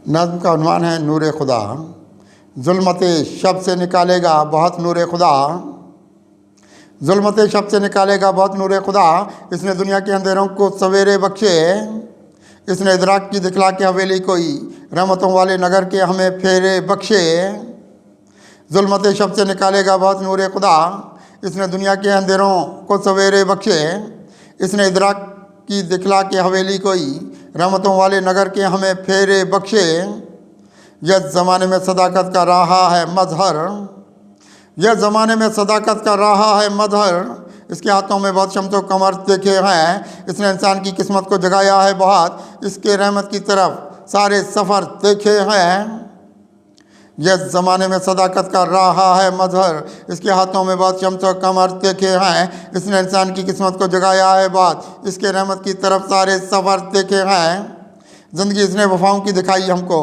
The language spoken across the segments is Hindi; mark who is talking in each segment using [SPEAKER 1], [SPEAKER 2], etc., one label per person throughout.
[SPEAKER 1] नज़्म का उन्वान है नूर खुदा। ज़ुल्मत शब से निकालेगा बहुत नूर खुदा, ज़ुल्मत शब से निकालेगा बहुत नूर खुदा। इसने दुनिया के अंधेरों को सवेरे बख्शे, इसने इदराक की दिखला के हवेली कोई रहमतों वाले नगर के हमें फेरे बख्शे। ज़ुल्मत शब से निकालेगा बहुत नूर खुदा, इसने दुनिया के अंधेरों को सवेरे बख्शे, इसने इदराक की दिखला के हवेली कोई रहमतों वाले नगर के हमें फेरे बख्शे। यह ज़माने में सदाकत का रहा है मजहर, यह ज़माने में सदाकत का रहा है मजहर। इसके हाथों में बहुत शम्स व कमर देखे हैं, इसने इंसान की किस्मत को जगाया है बहुत, इसके रहमत की तरफ सारे सफ़र देखे हैं। यह ज़माने में सदाकत का रहा है मजहर, इसके हाथों में बहुत शम्स व कमर देखे हैं, इसने इंसान की किस्मत को जगाया है बहुत, इसके रहमत की तरफ सारे सफ़र देखे हैं। ज़िंदगी इसने वफ़ाओं की दिखाई हमको,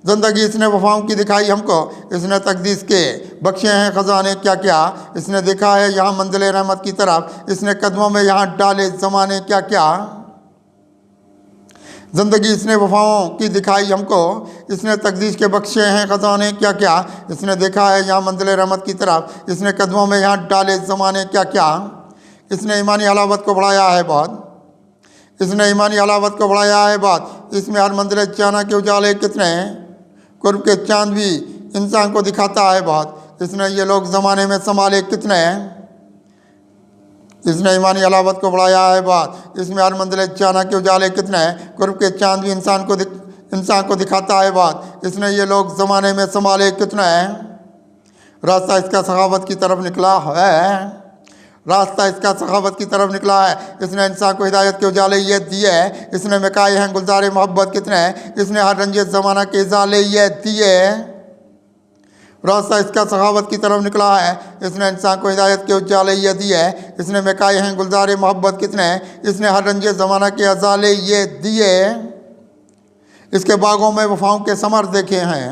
[SPEAKER 1] ज़िंदगी इसने वफ़ाओं की दिखाई हमको, इसने तकदीस के बख्शे हैं ख़ज़ाने क्या क्या। इसने देखा है यहाँ मंजिल रहमत की तरफ, इसने कदमों में यहाँ डाले ज़माने क्या क्या। ज़िंदगी इसने वफ़ाओं की दिखाई हमको, इसने तकदीस के बख्शे हैं ख़ज़ाने क्या क्या। इसने देखा है यहाँ मंजिल रहमत की तरफ, इसने कदमों में यहाँ डाले ज़माने क्या क्या। इसने ईमानी हलावत को बढ़ाया है बहुत, इसने ईमानी हलावत को बढ़ाया है बहुत। इसमें हर मंजिल जाना के उजाले कितने, कुर्ब के चांद भी इंसान को दिखाता है बहुत। इसने ये लोग ज़माने में संभाले कितने, इसने ईमानी हलावत को बढ़ाया है बात। इसमें हर मंजिल जाना के उजाले कितने, कुर्ब के चांद भी इंसान को दिखाता है बात। इसने ये लोग ज़माने में संभाले कितने। रास्ता इसका सखावत की तरफ निकला है, रास्ता इसका सखावत की तरफ निकला है। इसने इंसान को हिदायत के उजाले ये दिए, इसने मिकाए हैं गुलजार मोहब्बत कितने, इसने हर रंजे ज़माना के इजाले ये दिए। रास्ता इसका सखावत की तरफ निकला है, इसने इंसान को हिदायत के उजाले ये दिए, इसने मिकाए हैं गुलजार मोहब्बत कितने, इसने हर रंजे ज़माना के अजाले ये दिए। इसके बागों में वफ़ाओं के समर देखे हैं,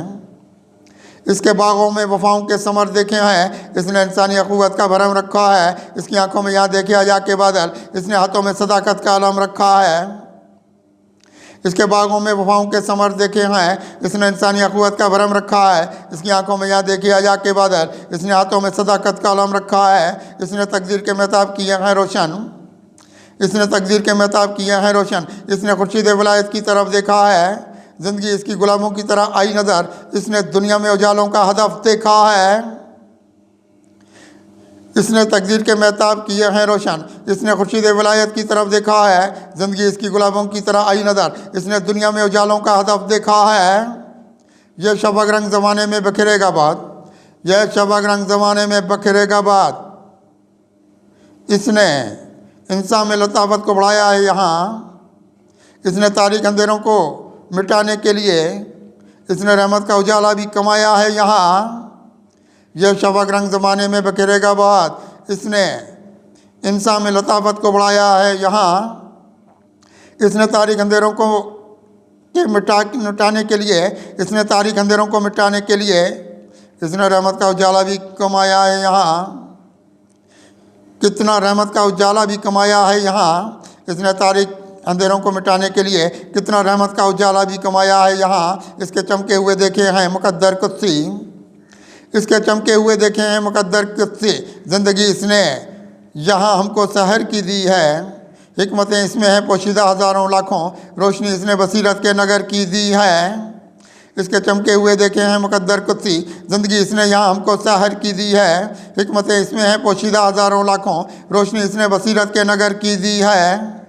[SPEAKER 1] इसके बागों में वफ़ाओं के समर देखे हैं। इसने इंसानी अख़ुवत का भरम रखा है, इसकी आंखों में यहाँ देखे अजा के बादल, इसने हाथों में सदाकत का आलम रखा है। इसके बागों में वफ़ाओं के समर देखे हैं, इसने इंसानी अख़ुवत का भरम रखा है, इसकी आंखों में यहाँ देखे अजा के बादल, इसने हाथों में सदाकत का आलम रखा है। इसने तकदीर के महताब किए हैं रोशन, इसने तकदीर के महताब किए हैं रोशन। इसने खुर्शीद वलायत की तरफ देखा है, ज़िंदगी इसकी गुलामों की तरह आई नज़र, इसने दुनिया में उजालों का हदफ देखा है। इसने तकदीर के महताब किए हैं रोशन, इसने खुर्शीद वलायत की तरफ देखा है, ज़िंदगी इसकी गुलाबों की तरह आई नज़र, इसने दुनिया में उजालों का हदफ देखा है। यह शबक रंग ज़माने में बखेरेगा बात, यह शबक रंग ज़माने में बखेरेगा बात। इसने इंसान में लताफत को बढ़ाया है यहाँ, इसने तारीक अंधेरों को मिटाने के लिए, इसने रहमत का उजाला भी कमाया है यहाँ। यह शबक रंग ज़माने में बखेरेगा बात, इसने इंसान में लताफत को बढ़ाया है यहाँ। इसने तारीक अंधेरों को मिटाने के लिए, इसने तारीक अंधेरों को मिटाने के लिए, इसने रहमत का उजाला भी कमाया है यहाँ। कितना रहमत का उजाला भी कमाया है यहाँ, इसने तारीक अंधेरों को मिटाने के लिए कितना रहमत का उजाला भी कमाया है यहाँ। इसके चमके हुए देखे हैं मुकद्दर कुत्सी, इसके चमके हुए देखे हैं मुकद्दर कुत्सी। ज़िंदगी इसने यहाँ हमको सहर की दी है, हिकमतें इसमें हैं पोशीदा हज़ारों लाखों, रोशनी इसने बसीरत के नगर की दी है। इसके चमके हुए देखे हैं मुकद्दर कुत्सी, ज़िंदगी इसने यहाँ हमको सहर की दी है, हिकमतें इसमें हैं पोशीदा हज़ारों लाखों, रोशनी इसने बसीरत के नगर की दी है।